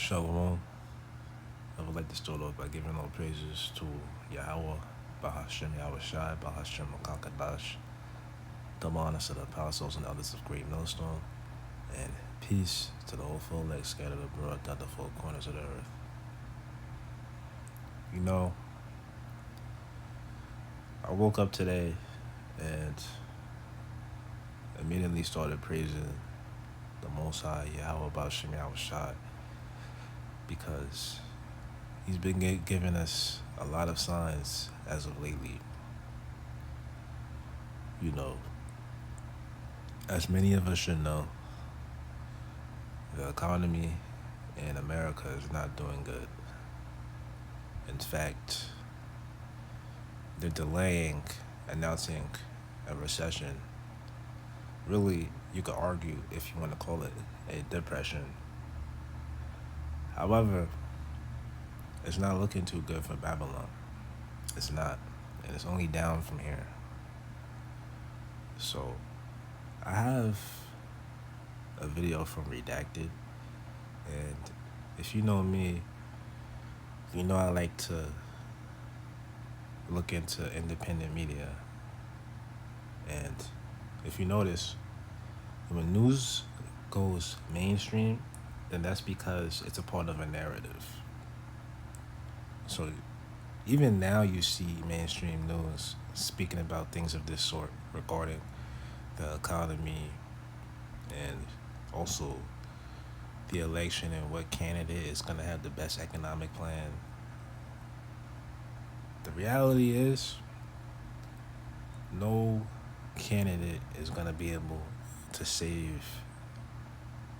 Shalom. I would like to start off by giving all praises to Yahweh, Bahashem Yahweh Shai, Bahashem Makakadash, double honors to the apostles and others of Great Millstone, and peace to the whole full leg scattered abroad throughout the four corners of the earth. You know, I woke up today and immediately started praising the Most High, Yahweh, Bahashem Yahweh Shai, because he's been giving us a lot of signs as of lately. You know, as many of us should know, the economy in America is not doing good. In fact, they're delaying announcing a recession. Really, you could argue, if you want to call it, a depression. However, it's not looking too good for Babylon. It's not. And it's only down from here. So, I have a video from Redacted. And if you know me, you know I like to look into independent media. And if you notice, when news goes mainstream, then that's because it's a part of a narrative. So even now you see mainstream news speaking about things of this sort regarding the economy and also the election and what candidate is going to have the best economic plan. The reality is, no candidate is going to be able to save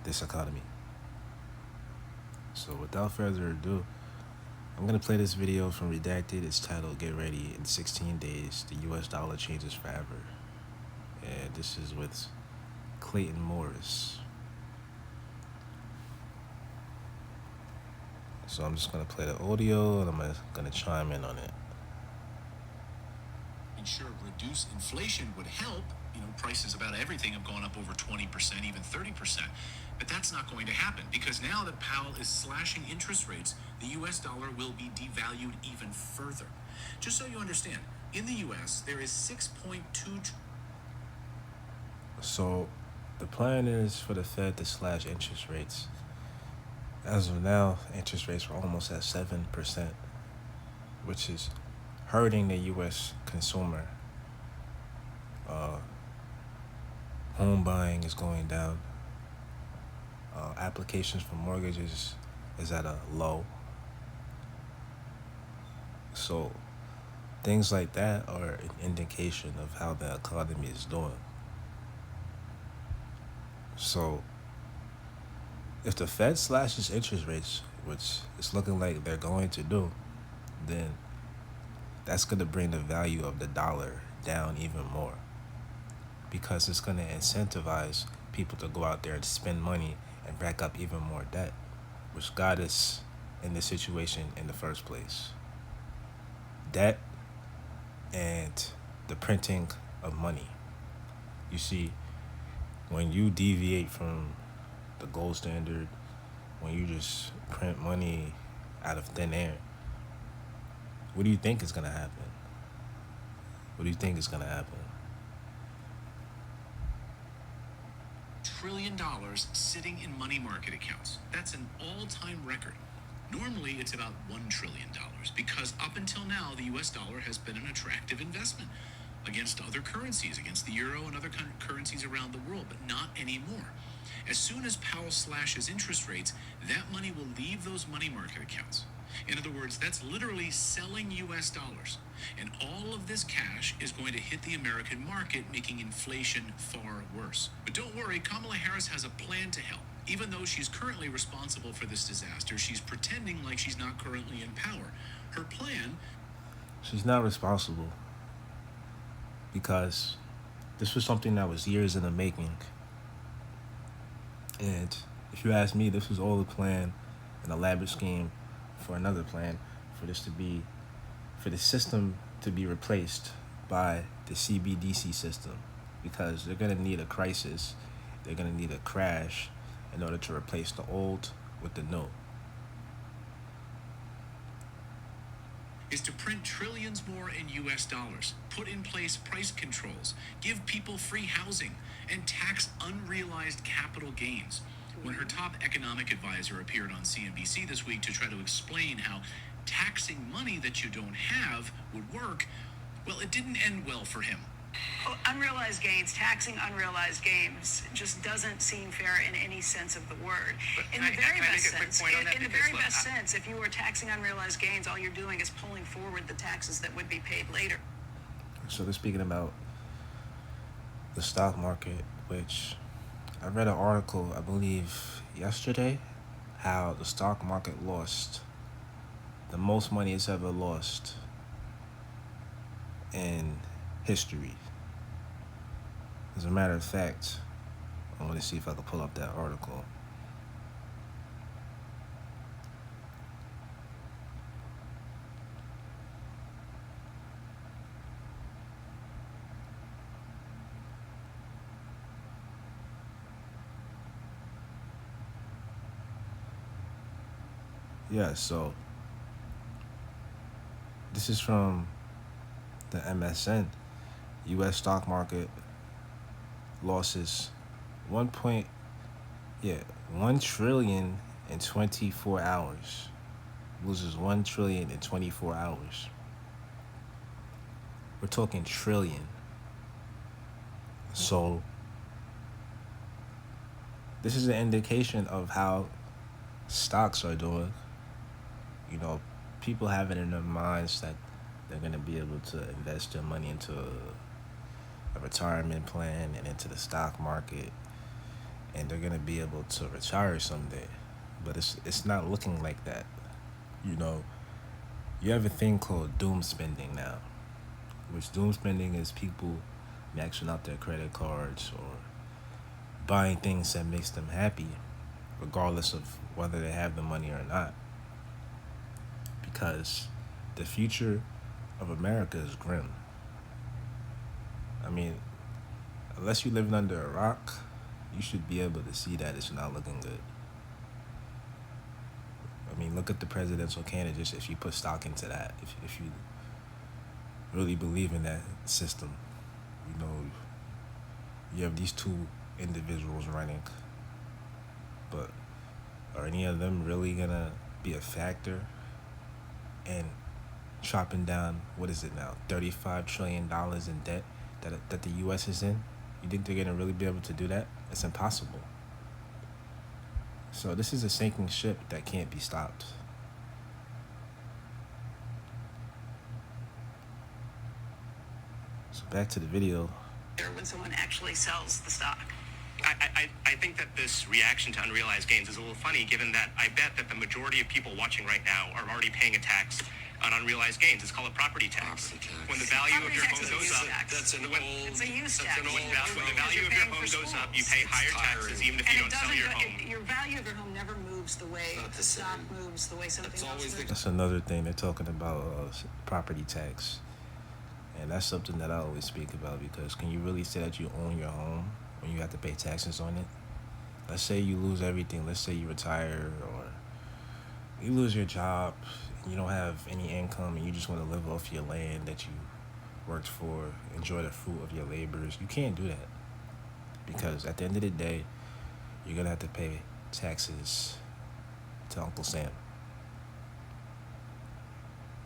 this economy. So without further ado, I'm going to play this video from Redacted. It's titled, Get Ready, in 16 Days, the US Dollar Changes Forever. And this is with Clayton Morris. So I'm just going to play the audio and I'm going to chime in on it. Ensure reduce inflation would help. Prices about everything have gone up over 20%, even 30%. But that's not going to happen because now that Powell is slashing interest rates, the US dollar will be devalued even further. Just so you understand, in the US, there is 6.2. So the plan is for the Fed to slash interest rates. As of now, interest rates are almost at 7%, which is hurting the US consumer. Home buying is going down. Applications for mortgages is at a low. So things like that are an indication of how the economy is doing. So if the Fed slashes interest rates, which it's looking like they're going to do, then that's going to bring the value of the dollar down even more, because it's going to incentivize people to go out there and spend money and rack up even more debt, which got us in this situation in the first place. Debt and the printing of money. You see, when you deviate from the gold standard, when you just print money out of thin air, what do you think is going to happen? What do you think is going to happen? $1 trillion sitting in money market accounts. That's an all-time record. Normally, it's about $1 trillion because up until now, the US dollar has been an attractive investment against other currencies, against the euro and other currencies around the world, but not anymore. As soon as Powell slashes interest rates, that money will leave those money market accounts. In other words, that's literally selling US dollars. And all of this cash is going to hit the American market, making inflation far worse. But don't worry, Kamala Harris has a plan to help. Even though she's currently responsible for this disaster, she's pretending like she's not currently in power. Her plan... She's not responsible, because this was something that was years in the making. And if you ask me, this was all a plan, an elaborate scheme for another plan, for the system to be replaced by the CBDC system, because they're going to need a crisis, they're going to need a crash in order to replace the old with the new. is to print trillions more in US dollars, put in place price controls, give people free housing, and tax unrealized capital gains. When her top economic advisor appeared on CNBC this week to try to explain how taxing money that you don't have would work, well, it didn't end well for him. Unrealized gains, taxing unrealized gains just doesn't seem fair in any sense of the word. In the very best sense, if you were taxing unrealized gains, all you're doing is pulling forward the taxes that would be paid later. So they're speaking about the stock market, which I read an article, I believe, yesterday, how the stock market lost the most money it's ever lost in history. As a matter of fact, I want to see if I can pull up that article. Yeah, so this is from the MSN. U.S. stock market losses 1 trillion in 24 hours. Loses 1 trillion in 24 hours. We're talking trillion. So this is an indication of how stocks are doing. You know, people have it in their minds that they're going to be able to invest their money into a retirement plan and into the stock market, and they're going to be able to retire someday. But it's not looking like that. You know, you have a thing called doom spending now, which doom spending is people maxing out their credit cards or buying things that makes them happy, regardless of whether they have the money or not. Because the future of America is grim. I mean, unless you're living under a rock, you should be able to see that it's not looking good. I mean, look at the presidential candidates if you put stock into that. If you really believe in that system, you know, you have these two individuals running, but are any of them really gonna be a factor in chopping down, what is it now, $35 trillion in debt that the U.S. is in? You think they're gonna really be able to do that? It's impossible. So this is a sinking ship that can't be stopped. So back to the video. When someone actually sells the stock. I think that this reaction to unrealized gains is a little funny, given that I bet that the majority of people watching right now are already paying a tax on unrealized gains. It's called a property tax. When the value of your home goes up, It's a use tax. when the value of your home goes up, you pay higher taxes even if you don't sell your home. Your value of your home never moves the way the stock moves, the way something else moves. That's another thing they're talking about, property tax. And that's something that I always speak about, because can you really say that you own your home when you have to pay taxes on it? Let's say you lose everything. Let's say you retire or you lose your job, you don't have any income, and you just want to live off your land that you worked for, enjoy the fruit of your labors. You can't do that, because at the end of the day, you're going to have to pay taxes to Uncle Sam.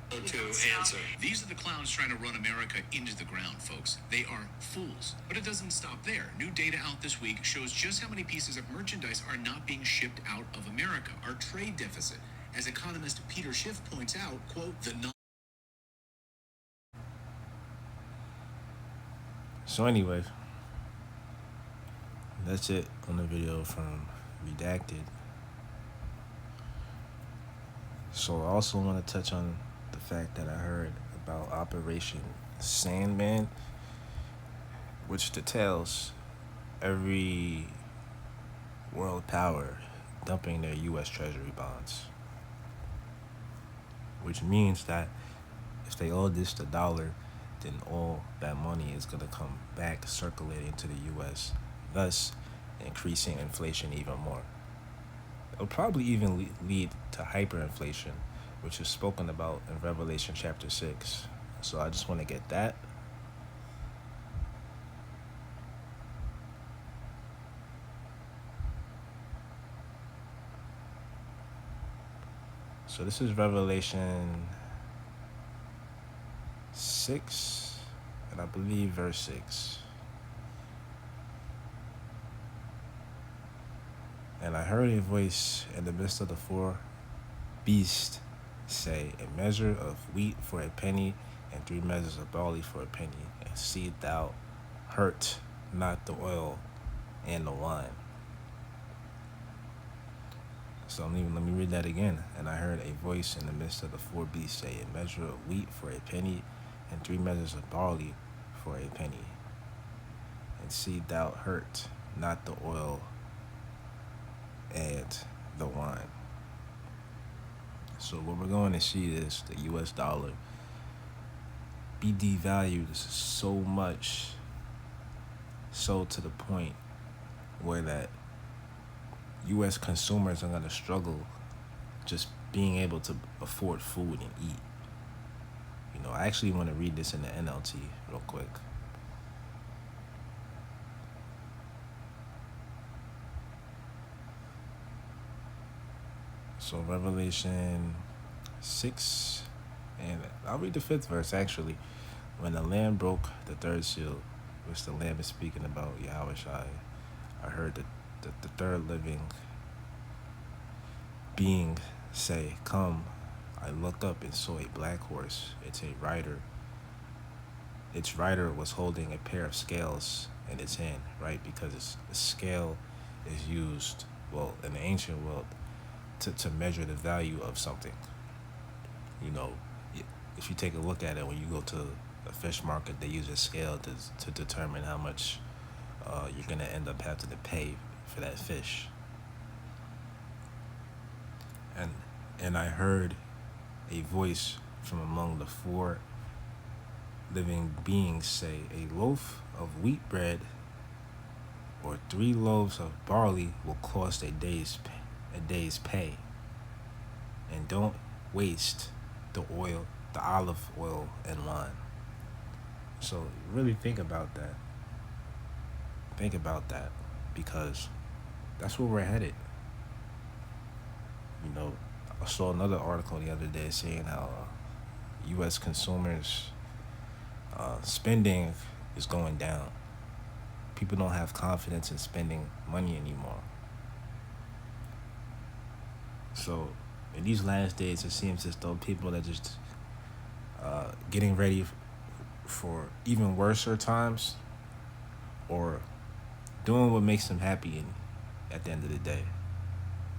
To answer. These are the clowns trying to run America into the ground, folks. They are fools. But it doesn't stop there. New data out this week shows just how many pieces of merchandise are not being shipped out of America. Our trade deficit. As economist Peter Schiff points out, quote, So anyway, that's it on the video from Redacted. So I also want to touch on the fact that I heard about Operation Sandman, which details every world power dumping their U.S. Treasury bonds, which means that if they all ditch the dollar, then all that money is going to come back circulating to the U.S., thus increasing inflation even more. It'll probably even lead to hyperinflation, which is spoken about in Revelation chapter 6. So I just want to get that. So this is Revelation 6, and I believe verse 6. And I heard a voice in the midst of the four beasts say, a measure of wheat for a penny, and 3 measures of barley for a penny, and see thou hurt not the oil and the wine. So let me read that again. And I heard a voice in the midst of the 4 beasts say, a measure of wheat for a penny, and 3 measures of barley for a penny, and see thou hurt not the oil and the wine. So what we're going to see is the US dollar be devalued so much, so to the point where that US consumers are going to struggle just being able to afford food and eat. You know, I actually want to read this in the NLT real quick. So Revelation 6, and I'll read the 5th verse actually. When the Lamb broke the 3rd seal, which the Lamb is speaking about, Yahweh Shai, I heard the 3rd living being say, come. I looked up and saw a black horse. It's a rider. Its rider was holding a pair of scales in its hand, right? Because a scale is used, well, in the ancient world, to measure the value of something. You know, if you take a look at it, when you go to a fish market, they use a scale to determine how much you're going to end up having to pay for that fish. And I heard a voice from among the 4 living beings say, a loaf of wheat bread or 3 loaves of barley will cost a day's pay. And don't waste the olive oil and wine. So really think about that. Think about that, because that's where we're headed. You know, I saw another article the other day saying how U.S. consumers' spending is going down. People don't have confidence in spending money anymore. So in these last days, it seems as though people are just getting ready for even worser times, or doing what makes them happy at the end of the day.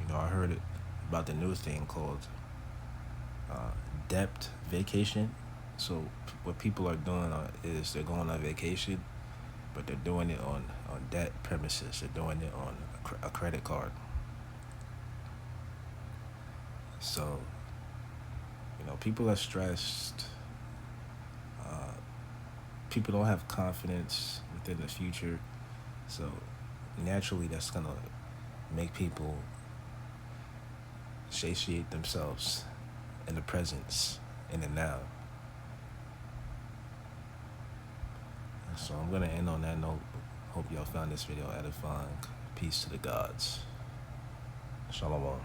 You know, I heard about the new thing called debt vacation. So what people are doing is they're going on vacation, but they're doing it on debt premises. They're doing it on a credit card. So, you know, people are stressed. People don't have confidence within the future. So naturally, that's going to make people satiate themselves in the presence, in the now. So I'm going to end on that note. Hope y'all found this video edifying. Peace to the gods. Shalom.